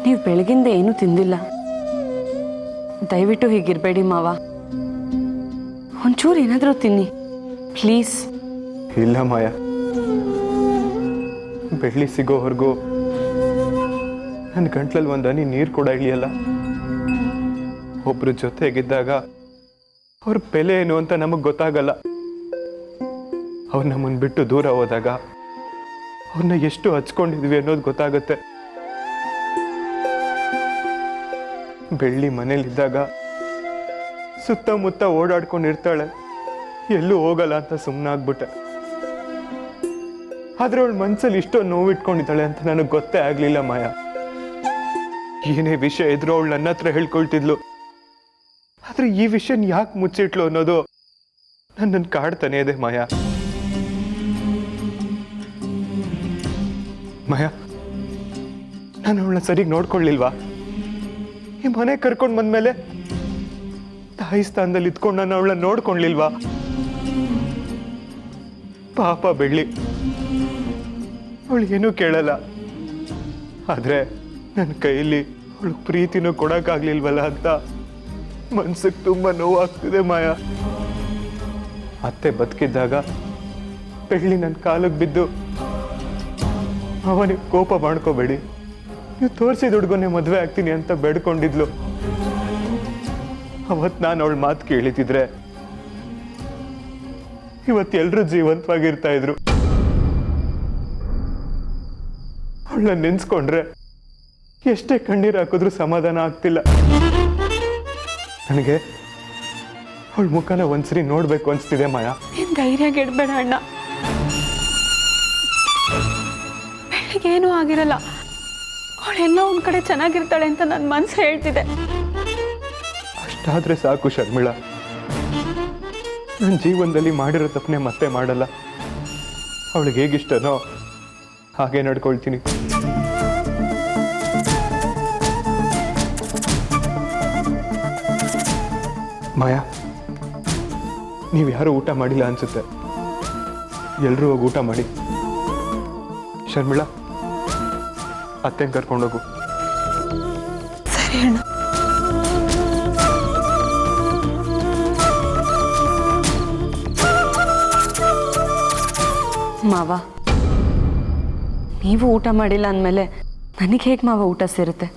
ನೀವು ಬೆಳಗಿಂದ ಏನೂ ತಿಂದಿಲ್ಲ. ದಯವಿಟ್ಟು ಹೀಗಿರಬೇಡಿ ಮಾವ. ಒಂಚೂರು ಏನಾದರೂ ತಿನ್ನಿ ಪ್ಲೀಸ್. ಇಲ್ಲ ಮಾಯಾ, ಬೆಳ್ಳಿ ಸಿಗೋವರೆಗೂ ನನ್ನ ಗಂಟ್ಲಲ್ಲಿ ಒಂದು ಹನಿ ನೀರು ಕೂಡ ಇಳಿಯಲ್ಲ. ಒಬ್ರ ಜೊತೆಗಿದ್ದಾಗ ಅವ್ರ ಬೆಲೆ ಏನು ಅಂತ ನಮಗೆ ಗೊತ್ತಾಗಲ್ಲ. ಅವ್ರು ನಮ್ಮನ್ನು ಬಿಟ್ಟು ದೂರ ಹೋದಾಗ ಅವ್ರನ್ನ ಎಷ್ಟು ಹಚ್ಕೊಂಡಿದ್ವಿ ಅನ್ನೋದು ಗೊತ್ತಾಗುತ್ತೆ. ಬೆಳ್ಳಿ ಮನೇಲಿದ್ದಾಗ ಸುತ್ತಮುತ್ತ ಓಡಾಡ್ಕೊಂಡಿರ್ತಾಳೆ, ಎಲ್ಲೂ ಹೋಗಲ್ಲ ಅಂತ ಸುಮ್ಮನಾಗ್ಬಿಟ್ಟೆ. ಆದ್ರೆ ಅವಳ ಮನ್ಸಲ್ಲಿ ಇಷ್ಟೊಂದು ನೋವಿಟ್ಕೊಂಡಿದ್ದಾಳೆ ಅಂತ ನನಗೆ ಗೊತ್ತೇ ಆಗ್ಲಿಲ್ಲ ಮಾಯಾ. ಏನೇ ವಿಷಯ ಇದ್ರು ಅವಳು ನನ್ನ ಹತ್ರ ಹೇಳ್ಕೊಳ್ತಿದ್ಲು. ಆದ್ರೆ ಈ ವಿಷಯನ ಯಾಕೆ ಮುಚ್ಚಿಟ್ಲು ಅನ್ನೋದು ನನ್ನನ್ನು ಕಾಡ್ತಾನೆ ಇದೆ ಮಾಯಾ. ಮಾಯಾ, ನಾನು ಅವಳನ್ನ ಸರಿಗ್ ನೋಡ್ಕೊಳ್ಳಿಲ್ವಾ? ಈ ಮನೆ ಕರ್ಕೊಂಡು ಬಂದ್ಮೇಲೆ ತಾಯಿ ಸ್ಥಾನದಲ್ಲಿ ಇದ್ಕೊಂಡು ನಾನು ಅವಳನ್ನ ನೋಡ್ಕೊಳ್ಳಿಲ್ವಾ? ಪಾಪ ಬೆಳ್ಳಿ, ಅವಳು ಏನೂ ಕೇಳಲ್ಲ. ಆದ್ರೆ ನನ್ನ ಕೈಯಲ್ಲಿ ಅವಳು ಪ್ರೀತಿನೂ ಕೊಡಕ್ಕಾಗ್ಲಿಲ್ವಲ್ಲ ಅಂತ ಮನ್ಸಿಗೆ ತುಂಬಾ ನೋವಾಗ್ತಿದೆ ಮಾಯಾ. ಅತ್ತೆ ಬದುಕಿದ್ದಾಗ ಬೆಳ್ಳಿ ನನ್ನ ಕಾಲಕ್ಕೆ ಬಿದ್ದು, ಅವನಿಗೆ ಕೋಪ ಮಾಡ್ಕೋಬೇಡಿ, ನೀವು ತೋರಿಸಿದ ಹುಡುಗನೇ ಮದುವೆ ಆಗ್ತೀನಿ ಅಂತ ಬೇಡ್ಕೊಂಡಿದ್ಲು. ಅವತ್ತು ನಾನು ಅವಳ ಮಾತು ಕೇಳಿತಿದ್ರೆ ಇವತ್ತೆಲ್ಲರೂ ಜೀವಂತವಾಗಿರ್ತಾ ಇದ್ರು. ಅವಳನ್ನ ನೆನ್ಸ್ಕೊಂಡ್ರೆ ಎಷ್ಟೇ ಕಣ್ಣೀರು ಹಾಕಿದ್ರೂ ಸಮಾಧಾನ ಆಗ್ತಿಲ್ಲ. ನನಗೆ ಅವಳ ಮುಖನ ಒಂದ್ಸರಿ ನೋಡ್ಬೇಕು ಅನ್ಸ್ತಿದೆ ಮಾಯಾ. ನೀನ್ ಧೈರ್ಯ ಗೆಡ್ಬೇಡ ಅಣ್ಣ, ಬೆಳಿಗ್ಗೇನೂ ಆಗಿರಲ್ಲ. ಅವಳೆಲ್ಲ ಒಂದ್ ಕಡೆ ಚೆನ್ನಾಗಿರ್ತಾಳೆ ಅಂತ ನನ್ನ ಮನ್ಸು ಹೇಳ್ತಿದೆ. ಅಷ್ಟಾದ್ರೆ ಸಾಕು ಶರ್ಮಿಳಾ. ನನ್ನ ಜೀವನದಲ್ಲಿ ಮಾಡಿರೋ ತಪ್ಪನೆ ಮತ್ತೆ ಮಾಡಲ್ಲ. ಅವಳಿಗೆ ಹೇಗಿಷ್ಟನೋ ಹಾಗೆ ನಡ್ಕೊಳ್ತೀನಿ. ಮಾಯಾ, ನೀವು ಯಾರು ಊಟ ಮಾಡಿಲ್ಲ ಅನ್ಸುತ್ತೆ. ಎಲ್ರೂ ಹೋಗಿ ಊಟ ಮಾಡಿ. ಶರ್ಮಿಳಾ, ಅತ್ತೆನ ಕರ್ಕೊಂಡೋಗು. ಸರಿ ಅಣ್ಣ. ಮಾವ, ನೀವು ಊಟ ಮಾಡಿಲ್ಲ ಅಂದಮೇಲೆ ನನಗೆ ಹೇಗೆ ಮಾವ ಊಟ ಸೇರುತ್ತೆ?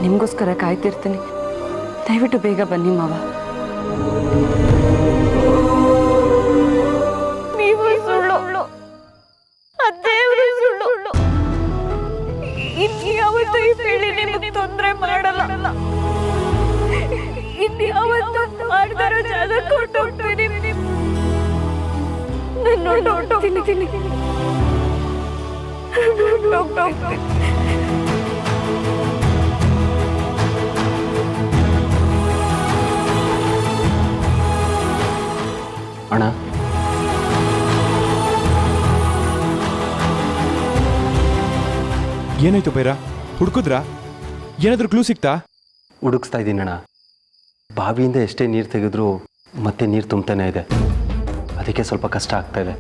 ನಿಮಗೋಸ್ಕರ ಕಾಯ್ತಿರ್ತೀನಿ. ದಯವಿಟ್ಟು ಬೇಗ ಬನ್ನಿ ಮಾವ. ನೀವು ಸುಳ್ಳು, ಅದೇವರು ಸುಳ್ಳು. ಇನ್ಯಾವತ್ತೂ ಈ ಬೆಳ್ಳಿ ನಿಮಗೆ ತೊಂದರೆ ಮಾಡಲ್ಲ. ಇನ್ಯಾವತ್ತೂ ಮಾಡಿದಾರೋ ಜಾಗ ಕೊಟ್ಟೋಗ್ತೀನಿ. ನಾನು ಹೊರಟೋಗ್ತೀನಿ. ಅಣ್ಣ, ಏನಾಯ್ತು ಬೈರ? ಹುಡುಕಿದ್ರಾ? ಏನಾದರೂ ಕ್ಲೂ ಸಿಕ್ತಾ? ಹುಡುಕ್ಸ್ತಾ ಇದ್ದೀನಿ ಅಣ್ಣ. ಬಾವಿಯಿಂದ ಎಷ್ಟೇ ನೀರು ತೆಗೆದ್ರೂ ಮತ್ತೆ ನೀರು ತುಂಬ್ತಾನೆ ಇದೆ. ಅದಕ್ಕೆ ಸ್ವಲ್ಪ ಕಷ್ಟ ಆಗ್ತಾ ಇದೆ.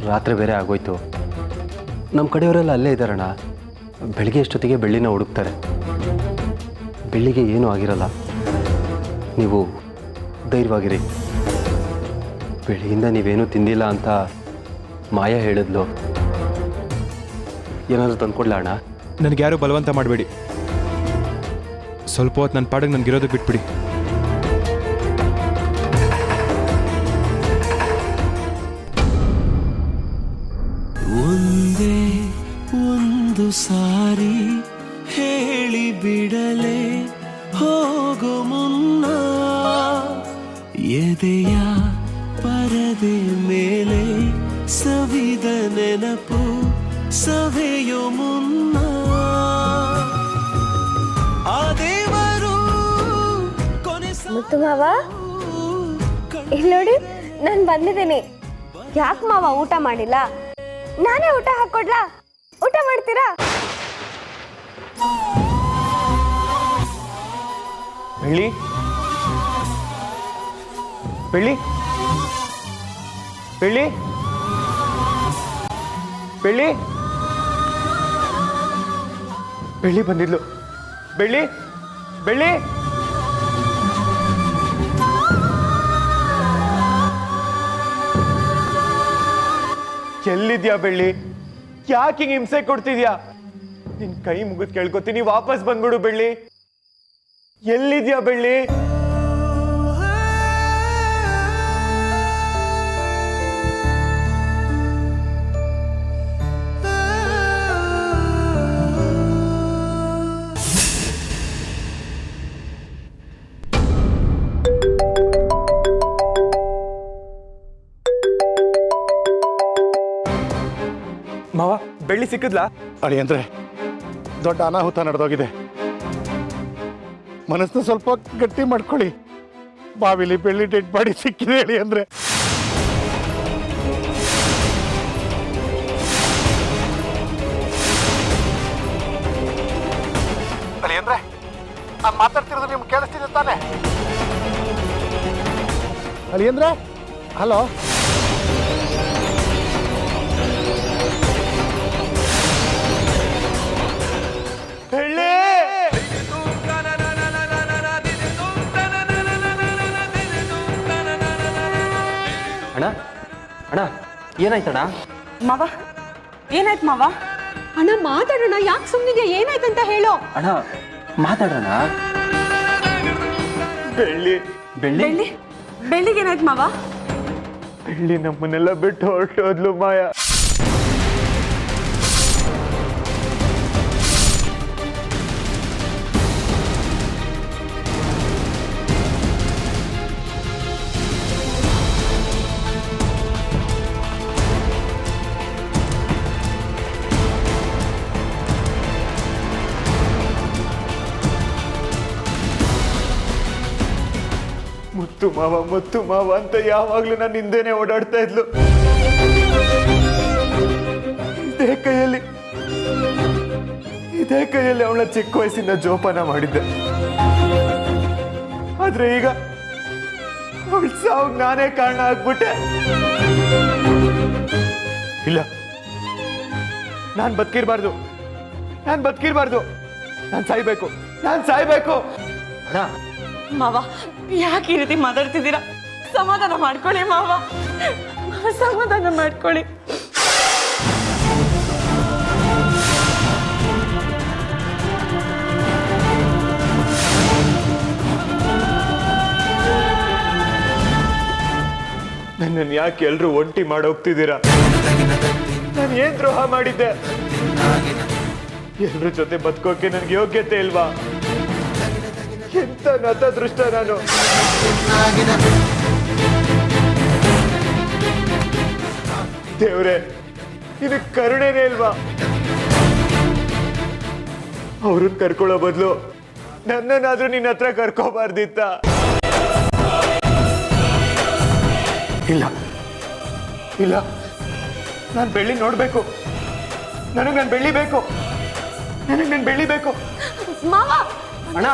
ರಾತ್ರಿ ಬೇರೆ ಆಗೋಯ್ತು. ನಮ್ಮ ಕಡೆಯವರೆಲ್ಲ ಅಲ್ಲೇ ಇದ್ದಾರಣ್ಣ. ಬೆಳಿಗ್ಗೆ ಎಷ್ಟೊತ್ತಿಗೆ ಬೆಳ್ಳಿನ ಹುಡುಕ್ತಾರೆ. ಬೆಳ್ಳಿಗೆ ಏನೂ ಆಗಿರಲ್ಲ, ನೀವು ಧೈರ್ಯವಾಗಿರಿ. ಬೆಳಿಗ್ಗೆಯಿಂದ ನೀವೇನೂ ತಿಂದಿಲ್ಲ ಅಂತ ಮಾಯಾ ಹೇಳಿದ್ಲು. ಏನಾದರೂ ತಂದ್ಕೊಡ್ಲ ಅಣ್ಣ? ನನಗೆ ಯಾರು ಬಲವಂತ ಮಾಡಬೇಡಿ. ಸ್ವಲ್ಪ ಹೊತ್ತು ನನ್ನ ಪಾಡಿಗೆ ನನಗಿರೋದು ಬಿಟ್ಬಿಡಿ. ಒಂದೇ ಒಂದು ಸಾರಿ ಹೇಳಿ ಬಿಡಲೆ ಹೋಗೋ ಮುನ್ನ, ಎದೆಯ ಪರದೆ ಮೇಲೆ ಸವಿದ ನೆನಪು ಸವೆಯೋ ಮುನ್ನ, ಆ ದೇವರು ಕೊನೆ ಮುತ್ತು ಮಾವ, ಇಲ್ಲಿ ನೋಡಿ, ನಾನು ಬಂದಿದ್ದೀನಿ. ಯಾಕೆ ಮಾವ ಊಟ ಮಾಡಿಲ್ಲ? ನಾನೇ ಊಟ ಹಾಕೊಡ್ಲಾ? ಊಟ ಮಾಡ್ತೀರಾ? ಬೆಳ್ಳಿ, ಬೆಳ್ಳಿ, ಬೆಳ್ಳಿ, ಬೆಳ್ಳಿ, ಬೆಳ್ಳಿ ಬಂದಿದ್ಲು. ಬೆಳ್ಳಿ, ಬೆಳ್ಳಿ, ಎಲ್ಲಿದ್ಯಾ ಬೆಳ್ಳಿ? ಯಾಕೆ ಹಿಂಗೆ ಹಿಂಸೆ ಕೊಡ್ತಿದ್ಯಾ? ನಿನ್ ಕೈ ಮುಗಿದ್ ಕೇಳ್ಕೊತೀನಿ, ವಾಪಸ್ ಬಂದ್ಬಿಡು ಬೆಳ್ಳಿ. ಎಲ್ಲಿದ್ಯಾ ಬೆಳ್ಳಿ? ಮಾವ, ಬೆಳ್ಳಿ ಸಿಕ್ಕಿದ್ಲಾ? ಅಳಿ ಅಂದ್ರೆ ದೊಡ್ಡ ಅನಾಹುತ ನಡೆದೋಗಿದೆ. ಮನಸ್ಸನ್ನ ಸ್ವಲ್ಪ ಗಟ್ಟಿ ಮಾಡ್ಕೊಳ್ಳಿ. ಬಾವಿಲಿ ಬೆಳ್ಳಿ ಡೆಡ್ ಬಾಡಿ ಸಿಕ್ಕಿದೆ ಹೇಳಿ ಅಂದ್ರೆ. ಅಳಿ ಅಂದ್ರೆ ನಾನು ಮಾತಾಡ್ತಿರೋದು ನಿಮ್ಗೆ ಕೇಳಿಸ್ತಿದೆ ತಾನೆ? ಅಳಿ ಅಂದ್ರೆ ಹಲೋ, ಬೆಳ್ಳಿ, ಅಣ್ಣ ಅಣ್ಣ ಏನಾಯ್ತಣ್ಣ? ಮಾವ, ಏನಾಯ್ತು ಮಾವ? ಅಣ್ಣ ಮಾತಾಡೋಣ, ಯಾಕೆ ಸುಮ್ಮನಿದ್ಯಾ? ಏನಾಯ್ತಂತ ಹೇಳೋ. ಅಣ್ಣ ಮಾತಾಡೋಣ. ಬೆಳ್ಳಿ, ಬೆಳ್ಳಿ ಬೆಳ್ಳಿಗೆ ಏನಾಯ್ತು ಮಾವ? ಬೆಳ್ಳಿ ನಮ್ಮನ್ನೆಲ್ಲ ಬಿಟ್ಟು ಹೊರಟೋದ್ಲು ಮಾಯ. ಮುತ್ತು ಮಾವ ಅಂತ ಯಾವಾಗ್ಲೂ ನಾನು ಹಿಂದೆನೆ ಓಡಾಡ್ತಾ ಇದ್ಲು. ಇದೇ ಕೈಯಲ್ಲಿ ಅವಳ ಚಿಕ್ಕ ವಯಸ್ಸಿಂದ ಜೋಪಾನ ಮಾಡಿದ್ದೆ. ಆದ್ರೆ ಈಗ ಅವಳ ಸಾವು ನಾನೇ ಕಾರಣ ಆಗ್ಬಿಟ್ಟೆ. ಇಲ್ಲ, ನಾನ್ ಬದುಕಿರ್ಬಾರ್ದು, ನಾನ್ ಸಾಯ್ಬೇಕು. ಅಣ್ಣ ಮಾವ, ಯಾಕೆ ಈ ರೀತಿ ಮಾತಾಡ್ತಿದ್ದೀರಾ? ಸಮಾಧಾನ ಮಾಡ್ಕೊಳ್ಳಿ ಮಾವ, ಸಮಾಧಾನ ಮಾಡ್ಕೊಳ್ಳಿ. ನನ್ನನ್ನು ಯಾಕೆ ಎಲ್ರು ಒಂಟಿ ಮಾಡೋಗ್ತಿದ್ದೀರಾ? ನಾನು ಏನ್ ದ್ರೋಹ ಮಾಡಿದ್ದೆ? ಎಲ್ರ ಜೊತೆ ಬದುಕೋಕೆ ನನ್ಗೆ ಯೋಗ್ಯತೆ ಇಲ್ವಾ? ಎಂತ ನತದೃಷ್ಟ ನಾನು. ದೇವ್ರೆ, ಇದು ಕರುಣೆನೇ ಇಲ್ವಾ? ಅವ್ರನ್ನ ಕರ್ಕೊಳ್ಳೋ ಬದಲು ನನ್ನನ್ನಾದ್ರೂ ನಿನ್ನ ಹತ್ರ ಕರ್ಕೋಬಾರ್ದಿತ್ತ? ಇಲ್ಲ, ನಾನು ಬೆಳ್ಳಿ ನೋಡ್ಬೇಕು. ನನಗೆ ನಾನು ಬೆಳ್ಳಿ ಬೇಕು. ಮಾವ, ಅಣ್ಣ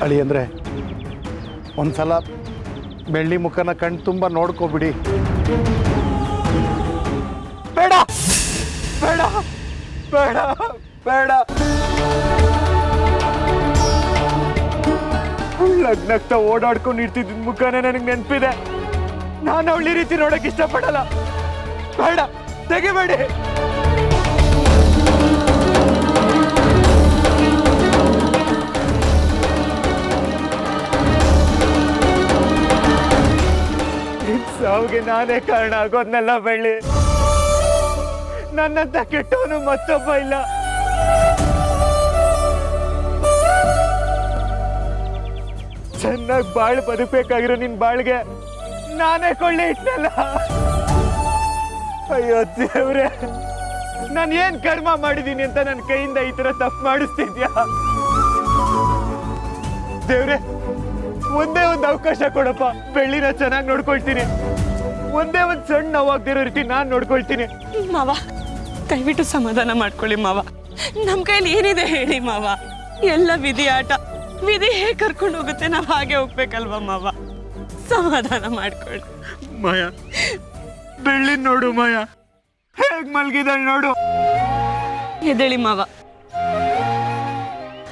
ಅಳಿ ಅಂದ್ರೆ ಒಂದ್ಸಲ ಬೆಳ್ಳಿ ಮುಖನ ಕಣ್ ತುಂಬ ನೋಡ್ಕೋಬಿಡಿ. ಬೇಡ ಬೇಡ ಬೇಡ ಬೇಡ. ನಗ್ನಗ್ತಾ ಓಡಾಡ್ಕೊಂಡು ಇರ್ತಿದ್ದ ಮುಖನೇ ನನಗೆ ನೆನಪಿದೆ. ನಾನು ಅವಳಿ ರೀತಿ ನೋಡಕ್ ಇಷ್ಟಪಡಲ್ಲ. ಬೇಡ, ತೆಗಿಬೇಡಿ. ಸಾವುಗೆ ನಾನೇ ಕಾರಣ ಆಗೋದ್ನೆಲ್ಲ ಬೆಳ್ಳಿ. ನನ್ನಂತ ಕೆಟ್ಟವನು ಮತ್ತೊಬ್ಬ ಇಲ್ಲ. ಚೆನ್ನಾಗಿ ಬಾಳ್ ಬದುಕಬೇಕಾಗಿರೋ ನಿನ್ ಬಾಳ್ಗೆ ನಾನೇ ಕೊಳ್ಳೆ ಇಟ್ನಲ್ಲ. ಅಯ್ಯೋ ದೇವ್ರೆ, ನಾನು ಏನ್ ಕರ್ಮ ಮಾಡಿದೀನಿ ಅಂತ ನನ್ನ ಕೈಯಿಂದ ಈ ತರ ತಪ್ಪು ಮಾಡಿಸ್ತಿದ್ಯಾ? ದೇವ್ರೆ, ಒಂದೇ ಒಂದು ಅವಕಾಶ ಕೊಡಪ್ಪ. ಬೆಳ್ಳಿನ ಚೆನ್ನಾಗಿ ನೋಡ್ಕೊಳ್ತೀನಿ. ಒಂದೇ ಒಂದು ಸಣ್ಣ ನೋವಾಗ್ದಿರೋ ರೀತಿ ನಾನ್ ನೋಡ್ಕೊಳ್ತೀನಿ. ಮಾವ, ದಯವಿಟ್ಟು ಸಮಾಧಾನ ಮಾಡ್ಕೊಳ್ಳಿ ಮಾವ. ನಮ್ ಕೈಲಿ ಏನಿದೆ ಹೇಳಿ ಮಾವ. ಎಲ್ಲ ವಿಧಿ ಆಟ. ವಿಧಿ ಹೇಗೆ ಕರ್ಕೊಂಡು ಹೋಗುತ್ತೆ ನಾವ್ ಹಾಗೆ ಹೋಗ್ಬೇಕಲ್ವಾ ಮಾವ. ಸಮಾಧಾನ ಮಾಡ್ಕೊಳ್ಳಿ. ಮಾಯಾ, ಬೆಳ್ಳಿ ನೋಡು ಮಾಯಾ, ಹೇಗ್ ಮಲ್ಗಿದಾಳ್ ನೋಡು. ಎದ್ದೇಳಿ ಮಾವ.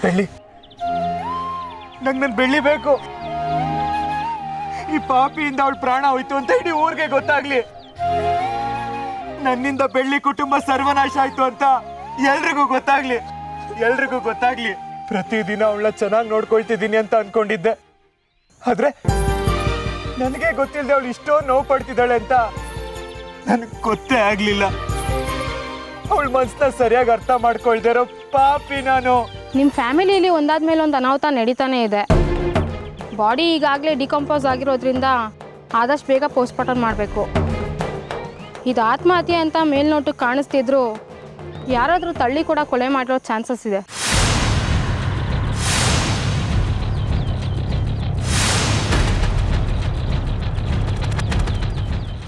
ಬೆಳ್ಳಿ, ನನ್ ಬೆಳ್ಳಿ ಬೇಕು. ಈ ಪಾಪಿಯಿಂದ ಅವಳ ಪ್ರಾಣ ಹೋಯ್ತು ಅಂತ ಇಡೀ ಊರಿಗೆ ಗೊತ್ತಾಗ್ಲಿ. ನನ್ನಿಂದ ಬೆಳ್ಳಿ ಕುಟುಂಬ ಸರ್ವನಾಶ ಆಯ್ತು ಅಂತ ಎಲ್ರಿಗೂ ಗೊತ್ತಾಗ್ಲಿ. ಎಲ್ರಿಗೂ ಗೊತ್ತಾಗ್ಲಿ. ಪ್ರತಿದಿನ ಅವಳ ಚೆನ್ನಾಗಿ ನೋಡ್ಕೊಳ್ತಿದ್ದೀನಿ ಅಂತ ಅನ್ಕೊಂಡಿದ್ದೆ. ಆದ್ರೆ ನನಗೆ ಗೊತ್ತಿಲ್ಲದೆ ಅವಳು ಇಷ್ಟೊಂದು ನೋವು ಪಡ್ತಿದ್ದಾಳೆ ಅಂತ ನನಗೆ ಗೊತ್ತೇ ಆಗ್ಲಿಲ್ಲ. ಅವಳ ಮನ್ಸನ್ನ ಸರಿಯಾಗಿ ಅರ್ಥ ಮಾಡ್ಕೊಳ್ದೇ ಇರೋ ಪಾಪಿ ನಾನು. ನಿಮ್ಮ ಫ್ಯಾಮಿಲಿಯಲ್ಲಿ ಒಂದಾದ್ಮೇಲೆ ಒಂದು ಅನಾಹುತ ನಡೀತಾನೆ ಇದೆ. ಬಾಡಿ ಈಗಾಗಲೇ ಡಿಕಂಪೋಸ್ ಆಗಿರೋದ್ರಿಂದ ಆದಷ್ಟು ಬೇಗ ಪೋಸ್ಟ್ಮಾರ್ಟಮ್ ಮಾಡಬೇಕು. ಇದು ಆತ್ಮಹತ್ಯೆ ಅಂತ ಮೇಲ್ನೋಟಕ್ಕೆ ಕಾಣಿಸ್ತಿದ್ರು ಯಾರಾದರೂ ತಳ್ಳಿ ಕೂಡ ಕೊಲೆ ಮಾಡಿರೋ ಚಾನ್ಸಸ್ ಇದೆ.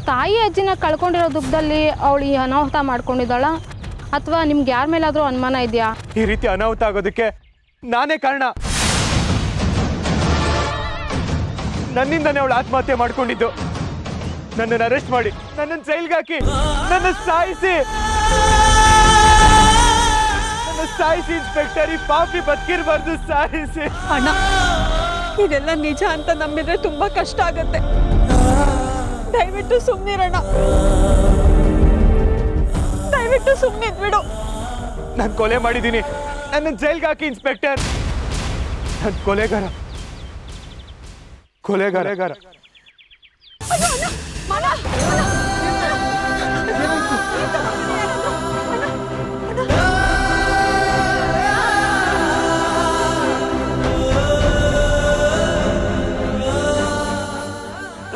ತಾಯಿ ಅಜ್ಜಿನ ಕಳ್ಕೊಂಡಿರೋ ದುಃಖದಲ್ಲಿ ಅವಳು ಈ ಅನಾಹುತ ಮಾಡ್ಕೊಂಡಿದ್ದಾಳ ಅಥವಾ ನಿಮ್ಗೆ ಯಾರ ಮೇಲಾದರೂ ಅನುಮಾನ ಇದೆಯಾ? ಈ ರೀತಿ ಅನಾಹುತ ಆಗೋದಕ್ಕೆ ನಾನೇ ಕಾರಣ. ನನ್ನಿಂದನೇ ಅವಳು ಆತ್ಮಹತ್ಯೆ ಮಾಡ್ಕೊಂಡಿದ್ದು. ನನ್ನನ್ನು ಅರೆಸ್ಟ್ ಮಾಡಿ, ನನ್ನನ್ನು ಜೈಲ್ಗೆ ಹಾಕಿ, ನನ್ನ ಸಾಯಿಸಿ ಇನ್ಸ್ಪೆಕ್ಟರ್. ಈ ಪಾಪಿ ಬದುಕಿರ್ಬಾರ್ದು, ಸಾಯಿಸಿ. ಅಣ್ಣ, ಇದೆಲ್ಲ ನಿಜ ಅಂತ ನಂಬಿದ್ರೆ ತುಂಬಾ ಕಷ್ಟ ಆಗತ್ತೆ. ದಯವಿಟ್ಟು ಸುಮ್ಮನಿರೋಣ. ದಯವಿಟ್ಟು ಸುಮ್ಮನಿದ್ಬಿಡು. ನಾನು ಕೊಲೆ ಮಾಡಿದ್ದೀನಿ. ನನ್ನ ಜೈಲ್ಗೆ ಹಾಕಿ ಇನ್ಸ್ಪೆಕ್ಟರ್. ನಾನು ಕೊಲೆಗಾರ.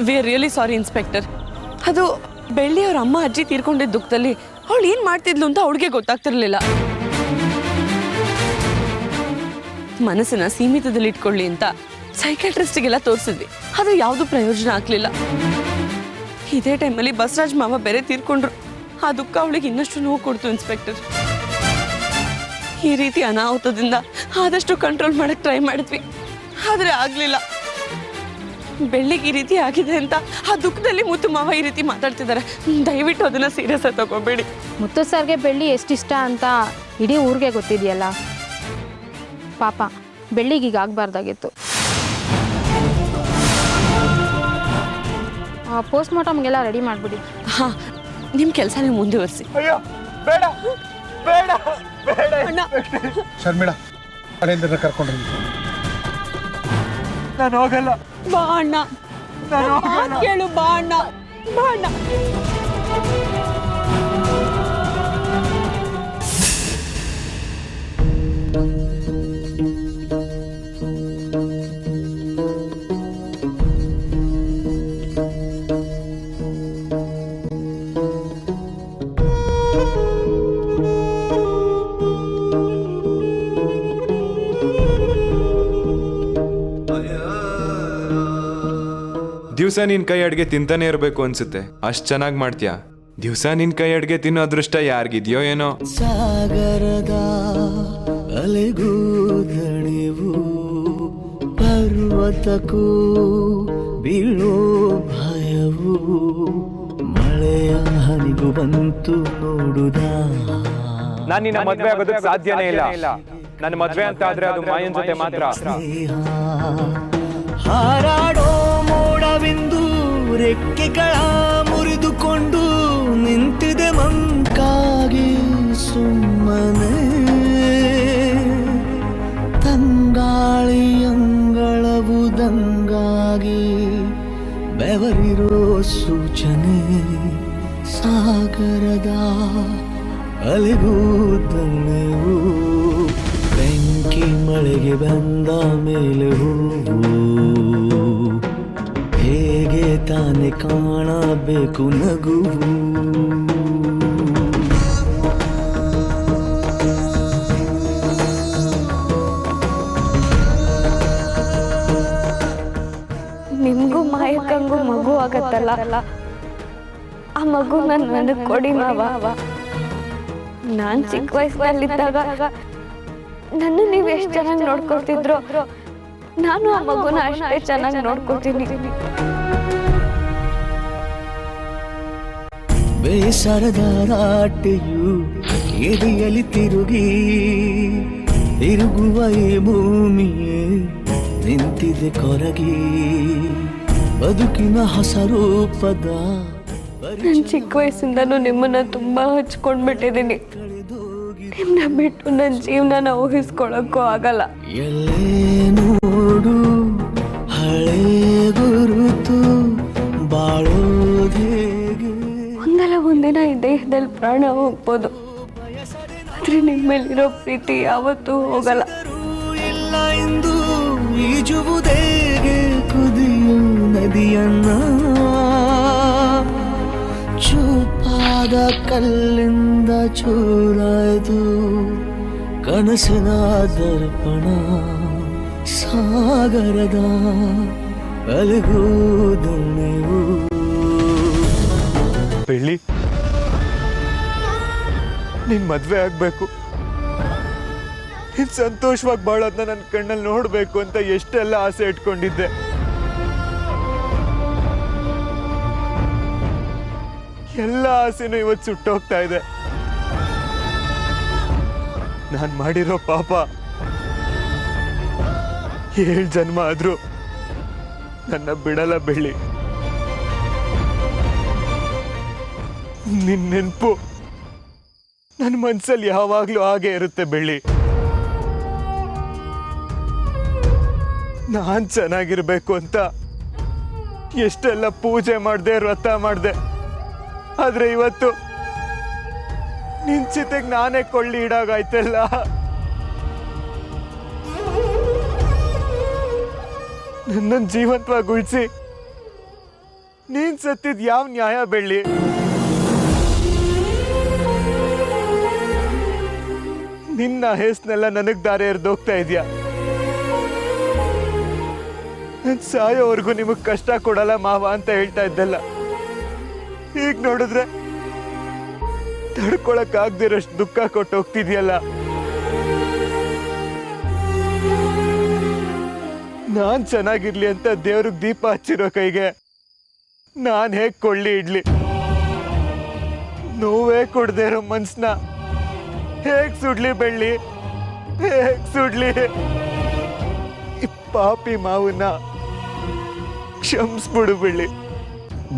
We are really sorry inspector. ಅದು ಬೆಳ್ಳಿ ಅವ್ರ ಅಮ್ಮ ಅಜ್ಜಿ ತೀರ್ಕೊಂಡಿದ್ದ ದುಃಖದಲ್ಲಿ ಅವಳು ಏನ್ ಮಾಡ್ತಿದ್ಲು ಅಂತ ಅವಳಿಗೆ ಗೊತ್ತಾಗ್ತಿರ್ಲಿಲ್ಲ. ಮನಸ್ಸನ್ನ ಸೀಮಿತದಲ್ಲಿ ಇಟ್ಕೊಳ್ಳಿ ಅಂತ ಸೈಕಾಟ್ರಿಸ್ಟಿಗೆಲ್ಲ ತೋರಿಸಿದ್ವಿ. ಅದು ಯಾವುದು ಪ್ರಯೋಜನ ಆಗ್ಲಿಲ್ಲ. ಇದೇ ಟೈಮಲ್ಲಿ ಬಸವರಾಜ್ ಮಾವ ಬೇರೆ ತೀರ್ಕೊಂಡ್ರು. ಆ ದುಃಖ ಅವಳಿಗೆ ಇನ್ನಷ್ಟು ನೋವು ಕೊಡ್ತು ಇನ್ಸ್ಪೆಕ್ಟರ್. ಈ ರೀತಿ ಅನಾಹುತದಿಂದ ಆದಷ್ಟು ಕಂಟ್ರೋಲ್ ಮಾಡಕ್ ಟ್ರೈ ಮಾಡಿದ್ವಿ, ಆದ್ರೆ ಆಗ್ಲಿಲ್ಲ. ಬೆಳ್ಳಿಗೆ ಈ ರೀತಿ ಆಗಿದೆ ಅಂತ ಆ ದುಃಖದಲ್ಲಿ ಮುತ್ತು ಮಾವ ಈ ರೀತಿ ಮಾತಾಡ್ತಿದ್ದಾರೆ. ದಯವಿಟ್ಟು ಅದನ್ನ ಸೀರಿಯಸ್ ಆಗಿ ತಗೋಬೇಡಿ. ಮುತ್ತು ಸರ್ಗೆ ಬೆಳ್ಳಿ ಎಷ್ಟಿಷ್ಟ ಅಂತ ಇಡೀ ಊರಿಗೆ ಗೊತ್ತಿದೆಯಲ್ಲ. ಪಾಪ ಬೆಳ್ಳಿಗೀಗ ಆಗಬಾರ್ದಾಗಿತ್ತು. ಪೋಸ್ಟ್ಮಾರ್ಟಮ್ಗೆಲ್ಲ ರೆಡಿ ಮಾಡಿಬಿಡಿ. ಹಾ, ನಿಮ್ಮ ಕೆಲಸ ನೀವು ಮುಂದುವರಿಸಿ. ಅಯ್ಯೋ ಬೇಡ ಬೇಡ ಬೇಡ. ಅಣ್ಣ, ಶರ್ಮಿಳಾ, ಅಳಿಯಂದಿರನ್ನ ಕರ್ಕೊಂಡು ನಾನು ಹೋಗಲ್ಲ. ಬಾ ಅಣ್ಣ, ನಾನು ಹೋಗಲ್ಲ. ಕೇಳು. ಬಾ ಅಣ್ಣ, ಬಾ ಅಣ್ಣ. ದಿವಸ ನಿನ್ ಕೈ ಅಡ್ಗೆ ತಿಂತಾನೆ ಇರಬೇಕು ಅನ್ಸುತ್ತೆ. ಅಷ್ಟ್ ಚೆನ್ನಾಗಿ ಮಾಡ್ತೀಯಾ. ದಿವಸ ನಿನ್ ಕೈ ಅಡ್ಗೆ ತಿನ್ನೋ ಅದೃಷ್ಟ ಯಾರಿಗಿದ್ಯೋ ಏನೋ. ಸಾಗರದ ಅಲೆಗೂ ದಣಿವು, ಪರ್ವತಕ್ಕೂ ಬೀಳೋ ಭಯವು, ಮಳೆಯ ಹನಿಗೂ ಬಂತು ನೋಡುದ. ನಾನು ನಿನ್ನ ಮದ್ವೆ ಆಗೋದಕ್ಕೆ ಸಾಧ್ಯನೇ ಇಲ್ಲ. ನನ್ನ ಮದ್ವೆ ಅಂತ ಆದ್ರೆ ಅದು ಮಾಯನ್ ಜೊತೆ ಮಾತ್ರ. ಹಾರಾಡೋ ಮೋಡವೆಂದು ರೆಕ್ಕೆಗಳ ಮುರಿದುಕೊಂಡು ನಿಂತಿದೆ ಮಂಕಾಗಿ ಸುಮ್ಮನೆ. ತಂಗಾಳಿಯಂಗಳವು ದಂಗಾಗಿ ಬೆವರಿರೋ ಸೂಚನೆ. ಸಾಗರದ ಅಲೆಗೂ ದಣಿವು ಬೆಂಕಿ ಮಳೆಗೆ ಬಂದ ಮೇಲೆ ಹೂವು ಹೇಗೆ ತಾನೆ ಕಾಣಬೇಕು ನಗುವು ನಿಮ್ಗೂ ಮಾಯಕ್ಕಂಗೂ ಮಗು ಆಗತ್ತಲ್ಲ, ಆ ಮಗು ನನಗೆ ಕೊಡಿ ಮಾವ. ನಾನ್ ಚಿಕ್ಕ ವಯಸ್ಸಿನಲ್ಲಿದ್ದಾಗ ನನ್ನ ನೀವು ಎಷ್ಟು ಚೆನ್ನಾಗಿ ನೋಡ್ಕೊತಿದ್ರು, ನಾನು ಆ ಮಗುನ ಅಷ್ಟೇ ಚೆನ್ನಾಗಿ ನೋಡ್ಕೊತೀನಿ. ಬೇಸರದ ರಾಟೆಯು ಎದೆಯಲ್ಲಿ ತಿರುಗುವ ಈ ಭೂಮಿಯೇ ನಿಂತಿದೆ ಕೊರಗಿ ಬದುಕಿನ ಹೊಸ ರೂಪದ. ನಾನು ಚಿಕ್ಕ ವಯಸ್ಸಿಂದನೂ ನಿಮ್ಮನ್ನ ತುಂಬಾ ಹಚ್ಕೊಂಡ್ಬಿಟ್ಟಿದ್ದೀನಿ. ನಿಮ್ಮನ್ನ ಬಿಟ್ಟು ನನ್ನ ಜೀವನನ ಊಹಿಸ್ಕೊಳಕ್ಕೂ ಆಗಲ್ಲ. ಎಲ್ಲೇ ನೋಡು ಹಳೆ ಗುರುತು ಬಾಳೋದೇಗೆ. ಒಂದಲ್ಲ ಒಂದಿನ ಈ ದೇಹದಲ್ಲಿ ಪ್ರಾಣ ಹೋಗ್ಬೋದು, ಆದ್ರೆ ನಿಮ್ಮಲ್ಲಿರೋ ಪ್ರೀತಿ ಯಾವತ್ತೂ ಹೋಗಲ್ಲ. ಇಲ್ಲ ಎಂದು ಈಜುವುದೇಗೆ ಕುದಿಯು ನದಿಯನ್ನ ಚೂಪಾದ ಕಲ್ಲಿಂದ ಚೂರಾಯ್ದು ಕನಸಿನ ದರ್ಪಣ ಸಾಗರದ ಅಲೆಗೂದು ನೀವು. ಬೆಳ್ಳಿ, ನೀನ್ ಮದ್ವೆ ಆಗ್ಬೇಕು, ನೀನ್ ಸಂತೋಷವಾಗಿ ಬಾಳೋದನ್ನ ನನ್ನ ಕಣ್ಣಲ್ಲಿ ನೋಡ್ಬೇಕು ಅಂತ ಎಷ್ಟೆಲ್ಲ ಆಸೆ ಇಟ್ಕೊಂಡಿದ್ದೆ. ಎಲ್ಲ ಆಸೆನೂ ಇವತ್ತು ಸುಟ್ಟೋಗ್ತಾ ಇದೆ. ನಾನ್ ಮಾಡಿರೋ ಪಾಪ 7 ಜನ್ಮ ಆದ್ರೂ ನನ್ನ ಬಿಡಲ್ಲ ಬೆಳ್ಳಿ. ನಿನ್ ನೆನಪು ನನ್ನ ಮನ್ಸಲ್ಲಿ ಯಾವಾಗ್ಲೂ ಹಾಗೆ ಇರುತ್ತೆ ಬೆಳ್ಳಿ. ನಾನ್ ಚೆನ್ನಾಗಿರ್ಬೇಕು ಅಂತ ಎಷ್ಟೆಲ್ಲ ಪೂಜೆ ಮಾಡ್ದೆ, ವ್ರತ ಮಾಡ್ದೆ, ಆದ್ರೆ ಇವತ್ತು ನಿನ್ ಚಿತೆಗ್ ನಾನೇ ಕೊಳ್ಳಿ ಇಡಾಗಾಯ್ತಲ್ಲ. ನನ್ನ ಜೀವಂತವಾಗಿ ಉಳಿಸಿ ನೀನ್ ಸತ್ತಿದ್ ಯಾವ ನ್ಯಾಯ ಬೆಳ್ಳಿ? ನಿನ್ನ ಹೆಸ್ನೆಲ್ಲ ನನಗ್ ದಾರಿ ಎರ್ದೋಗ್ತಾ ಇದ್ಯಾ. ನನ್ ಸಾಯೋವರೆಗೂ ನಿಮಗ್ ಕಷ್ಟ ಕೊಡಲ್ಲ ಮಾವ ಅಂತ ಹೇಳ್ತಾ ಇದ್ದಲ್ಲ, ಈಗ ನೋಡಿದ್ರೆ ತಡ್ಕೊಳಕ್ ಆಗ್ದಿರೋಷ್ಟು ದುಃಖ ಕೊಟ್ಟು ಹೋಗ್ತಿದ್ಯಲ್ಲ. ನಾನ್ ಚೆನ್ನಾಗಿರ್ಲಿ ಅಂತ ದೇವ್ರಿಗೆ ದೀಪ ಹಚ್ಚಿರೋ ಕೈಗೆ ನಾನ್ ಹೇಗ್ ಕೊಳ್ಳಿ ಇಡ್ಲಿ? ನೋವೇ ಕೊಡದೆ ಇರೋ ಮನ್ಸನ್ನ ಹೇಗ್ ಸುಡ್ಲಿ ಬೆಳ್ಳಿ, ಹೇಗ್ ಸುಡ್ಲಿ? ಈ ಪಾಪಿ ಮಾವನ್ನ ಕ್ಷಮಿಸ್ಬಿಡು ಬೆಳ್ಳಿ.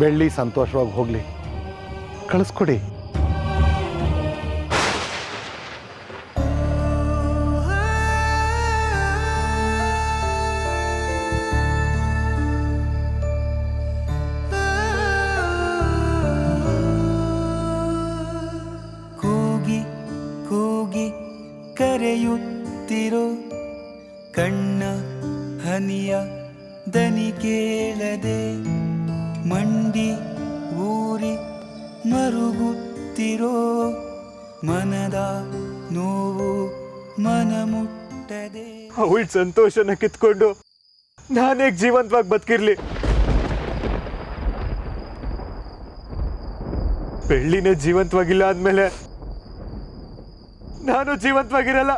ಬೆಳ್ಳಿ ಸಂತೋಷವಾಗಿ ಹೋಗ್ಲಿ, ಕಳಿಸ್ಕೊಡಿ. ಕೂಗಿ ಕೂಗಿ ಕರೆಯುತ್ತಿರೋ ಕಣ್ಣ ಹನಿಯ ದನಿ ಕೇಳದೆ ಮಂಡಿ ಊರಿ ಮರುಗುತ್ತಿರೋ ಮನದ ನೋವು ಮನ ಮುಟ್ಟದೆ. ಅವಳ ಸಂತೋಷನ ಕಿತ್ಕೊಂಡು ನಾನೇಗ್ ಜೀವಂತವಾಗಿ ಬದುಕಿರ್ಲಿ? ಬೆಳ್ಳಿನೇ ಜೀವಂತವಾಗಿಲ್ಲ ಅಂದ್ಮೇಲೆ ನಾನು ಜೀವಂತವಾಗಿರಲ್ಲ,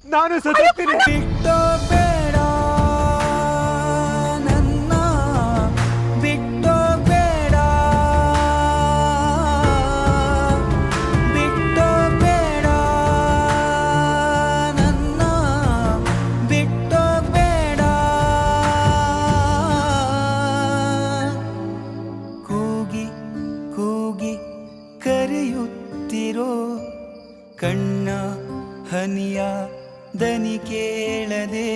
ನಾನು ಸತ್ತೋಗ್ತೀನಿ. ಬಿಟ್ಟೋ ಬೇಡ ನನ್ನ, ಬಿಟ್ಟೋ ಬೇಡ, ಬಿಟ್ಟೋ ಬೇಡ ನನ್ನ, ಬಿಟ್ಟೋ ಬೇಡ. ಕೂಗಿ ಕೂಗಿ ಕರೆಯುತ್ತಿರೋ ಕಣ್ಣ ಹನಿಯ ದನಿ ಕೇಳದೆ